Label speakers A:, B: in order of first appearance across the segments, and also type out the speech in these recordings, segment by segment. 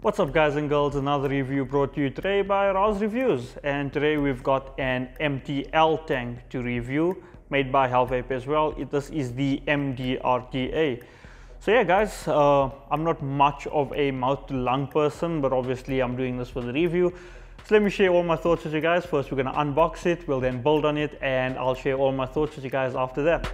A: What's up guys and girls, another review brought to you today by Roz Reviews, and today we've got an MTL tank to review made by Hellvape as well. This is the MD RTA. So yeah guys, I'm not much of a mouth to lung person, but obviously I'm doing this for the review. So let me share all my thoughts with you guys. First we're going to unbox it, we'll then build on it, and I'll share all my thoughts with you guys after that.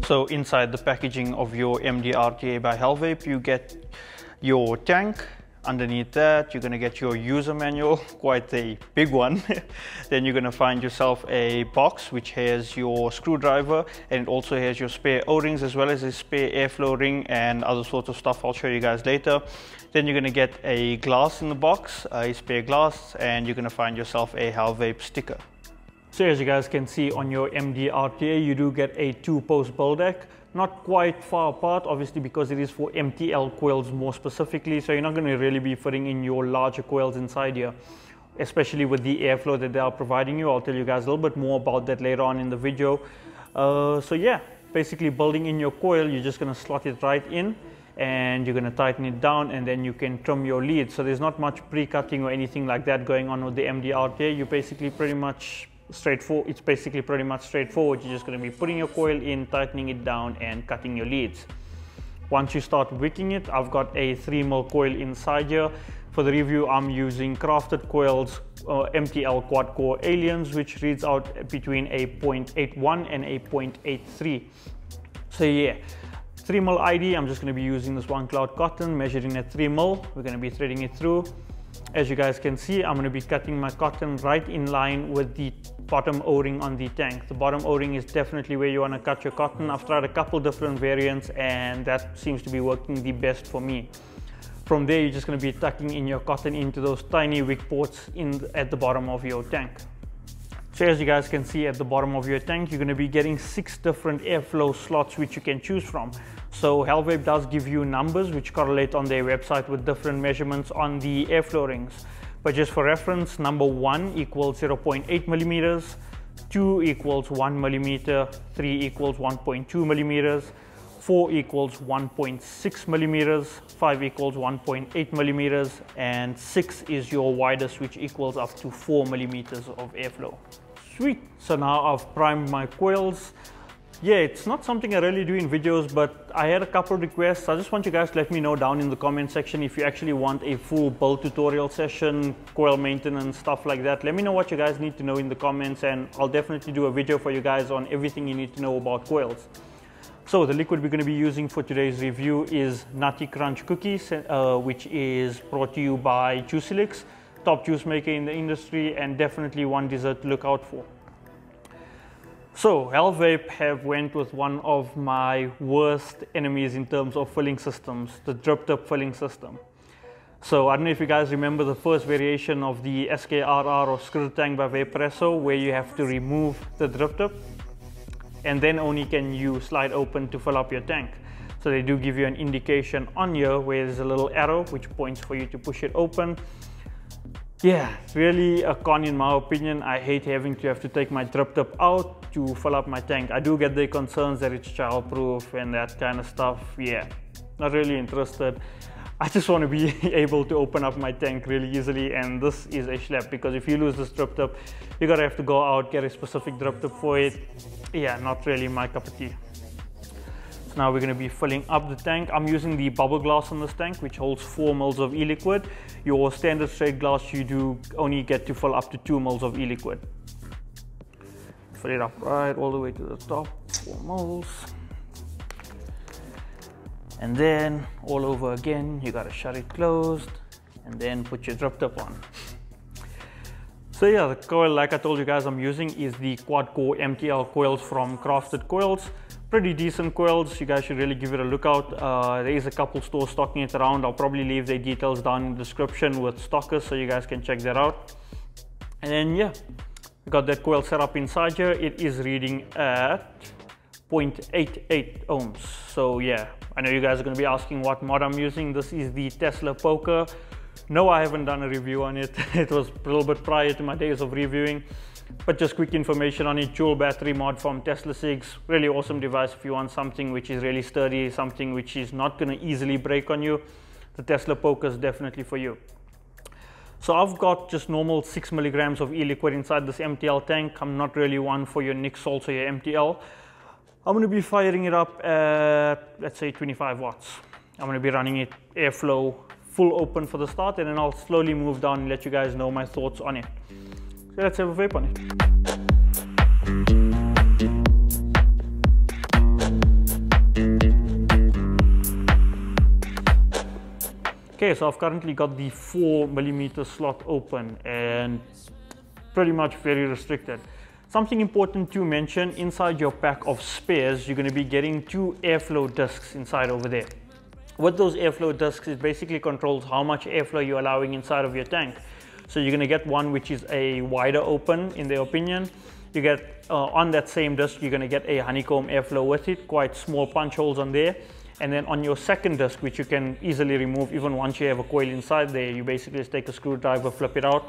A: So inside the packaging of your MD RTA by Hellvape, you get your tank. Underneath that, you're going to get your user manual, quite a big one. Then you're going to find yourself a box which has your screwdriver, and it also has your spare O-rings as well as a spare airflow ring and other sorts of stuff I'll show you guys later. Then you're going to get a glass in the box, a spare glass, and you're going to find yourself a Hellvape sticker. So as you guys can see on your MD RTA, you do get a 2-post build deck. Not quite far apart, obviously, because it is for MTL coils more specifically, so you're not going to really be fitting in your larger coils inside here, especially with the airflow that they are providing you. I'll tell you guys a little bit more about that later on in the video. So yeah, basically building in your coil, you're just going to slot it right in and you're going to tighten it down, and then you can trim your leads. So there's not much pre-cutting or anything like that going on with the MD RTA. You basically pretty much straightforward. It's basically pretty much straightforward. You're just going to be putting your coil in, tightening it down, and cutting your leads. Once you start wicking it, I've got a 3mm coil inside here. For the review, I'm using Crafted Coils MTL quad core aliens, which reads out between a 0.81 and a 0.83. So yeah, 3mm ID. I'm just going to be using this 1 cloud cotton, measuring at 3mm. We're going to be threading it through. As you guys can see, I'm going to be cutting my cotton right in line with the bottom O-ring on the tank. The bottom O-ring is definitely where you want to cut your cotton. I've tried a couple different variants and that seems to be working the best for me. From there, you're just going to be tucking in your cotton into those tiny wick ports at the bottom of your tank. So as you guys can see at the bottom of your tank, you're going to be getting 6 different airflow slots which you can choose from. So Hellvape does give you numbers which correlate on their website with different measurements on the airflow rings. But just for reference, number 1 equals 0.8 millimeters, 2 equals 1 millimeter, 3 equals 1.2 millimeters, 4 equals 1.6 millimeters, 5 equals 1.8 millimeters, and 6 is your widest, which equals up to 4 millimeters of airflow. Sweet. So now I've primed my coils. Yeah, it's not something I really do in videos, but I had a couple of requests. I just want you guys to let me know down in the comment section if you actually want a full build tutorial session, coil maintenance, stuff like that. Let me know what you guys need to know in the comments, and I'll definitely do a video for you guys on everything you need to know about coils. So the liquid we're going to be using for today's review is Nutty Crunch Cookies, which is brought to you by Joose-e-liqz, top juice maker in the industry, and definitely one dessert to look out for. So Hellvape have went with one of my worst enemies in terms of filling systems, the drip tip filling system. So I don't know if you guys remember the first variation of the SKRR or Skrill tank by Vaporesso, where you have to remove the drip tip and then only can you slide open to fill up your tank. So they do give you an indication on here where there's a little arrow which points for you to push it open. Yeah, really a con in my opinion. I hate having to have to take my drip tip out to fill up my tank. I do get the concerns that it's childproof and that kind of stuff. Yeah, not really interested. I just want to be able to open up my tank really easily, and this is a schlep because if you lose this drip tip, you're gonna have to go out, get a specific drip tip for it. Yeah, not really my cup of tea. So now we're going to be filling up the tank. I'm using the bubble glass on this tank, which holds 4 mils of e-liquid. Your standard straight glass, you do only get to fill up to 2 mils of e-liquid. Fill it up right all the way to the top, 4 mils. And then all over again, you got to shut it closed and then put your drip tip on. So yeah, the coil, like I told you guys, I'm using is the quad core MTL coils from Crafted Coils. Pretty decent coils. You guys should really give it a look out. There is a couple stores stocking it around. I'll probably leave their details down in the description with stockers so you guys can check that out. And then yeah, we got that coil set up inside here. It is reading at 0.88 ohms. So yeah, I know you guys are going to be asking what mod I'm using. This is the Teslacigs Poker. No, I haven't done a review on it. It was a little bit prior to my days of reviewing. But just quick information on it: dual battery mod from Teslacigs. Really awesome device if you want something which is really sturdy, something which is not going to easily break on you. The Tesla Poker is definitely for you. So I've got just normal 6 milligrams of e-liquid inside this MTL tank. I'm not really one for your nic salts or your MTL. I'm going to be firing it up at, let's say, 25 watts. I'm going to be running it airflow full open for the start, and then I'll slowly move down and let you guys know my thoughts on it. So let's have a vape on it. Okay, so I've currently got the 4mm slot open and pretty much very restricted. Something important to mention: inside your pack of spares, you're going to be getting 2 airflow discs inside over there. What those airflow discs is basically controls how much airflow you're allowing inside of your tank. So you're going to get one which is a wider open, in their opinion. You get on that same disc, you're going to get a honeycomb airflow with it, quite small punch holes on there. And then on your second disc, which you can easily remove even once you have a coil inside there, you basically just take a screwdriver, flip it out.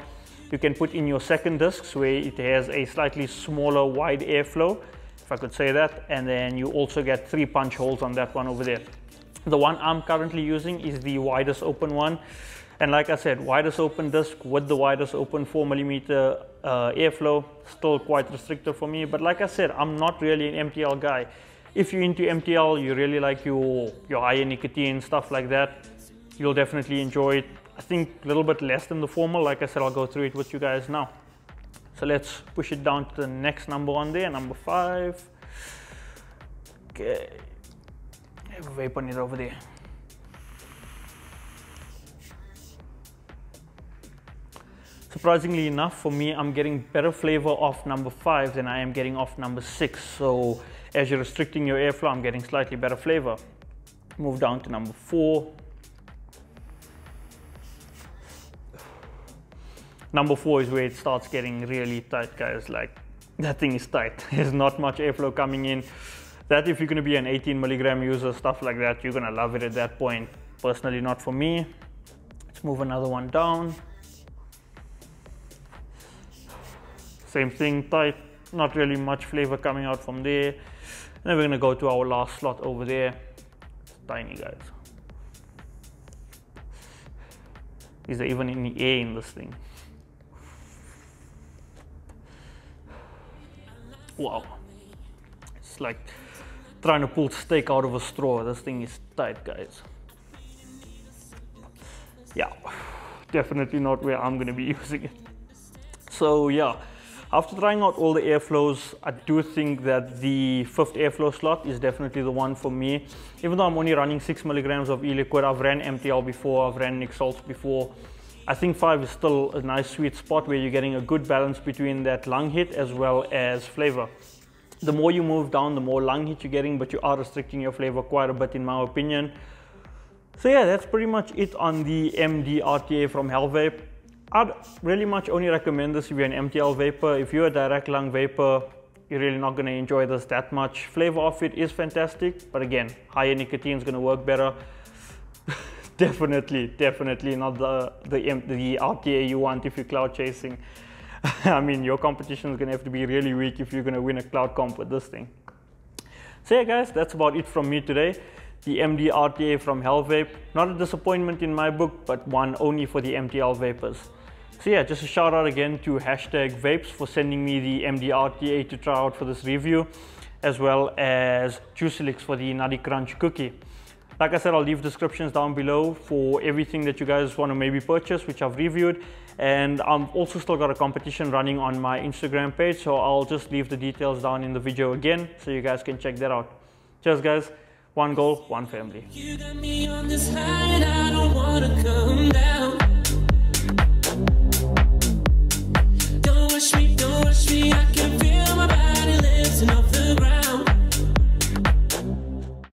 A: You can put in your second disc where it has a slightly smaller wide airflow, if I could say that. And then you also get 3 punch holes on that one over there. The one I'm currently using is the widest open one. And like I said, widest open disc with the widest open 4mm airflow, still quite restrictive for me. But like I said, I'm not really an MTL guy. If you're into MTL, you really like your higher nicotine, stuff like that, you'll definitely enjoy it. I think a little bit less than the formal. Like I said, I'll go through it with you guys now. So let's push it down to the next number on there, number 5. Okay, have a vape on it over there. Surprisingly enough, for me, I'm getting better flavor off number 5 than I am getting off number 6. So as you're restricting your airflow, I'm getting slightly better flavor. Move down to number 4. Number 4 is where it starts getting really tight, guys. Like, that thing is tight. There's not much airflow coming in. That, if you're going to be an 18mg user, stuff like that, you're going to love it at that point. Personally, not for me. Let's move another one down. Same thing, tight, not really much flavor coming out from there. And then we're gonna go to our last slot over there. It's tiny, guys. Is there even any air in this thing? Wow. It's like trying to pull steak out of a straw. This thing is tight, guys. Yeah, definitely not where I'm gonna be using it. So yeah. After trying out all the airflows, I do think that the 5th airflow slot is definitely the one for me. Even though I'm only running 6 milligrams of e-liquid, I've ran MTL before, I've ran nic salts before. I think 5 is still a nice sweet spot where you're getting a good balance between that lung hit as well as flavor. The more you move down, the more lung hit you're getting, but you are restricting your flavor quite a bit in my opinion. So yeah, that's pretty much it on the MD RTA from Hellvape. I'd really much only recommend this if you're an MTL vapor. If you're a direct lung vapor, you're really not going to enjoy this that much. Flavor of it is fantastic, but again, higher nicotine is going to work better. definitely not the RTA you want if you're cloud chasing. I mean, your competition is going to have to be really weak if you're going to win a cloud comp with this thing. So yeah, guys, that's about it from me today. The MD RTA from Hellvape. Not a disappointment in my book, but one only for the MTL vapors. So yeah, just a shout out again to Hashtag Vapes for sending me the MD RTA to try out for this review, as well as Joose-e-liqz for the Nutty Crunch cookie. Like I said, I'll leave descriptions down below for everything that you guys want to maybe purchase, which I've reviewed. And I've also still got a competition running on my Instagram page, so I'll just leave the details down in the video again, so you guys can check that out. Cheers, guys. One goal, one family. You got me on this high and I don't wanna come down.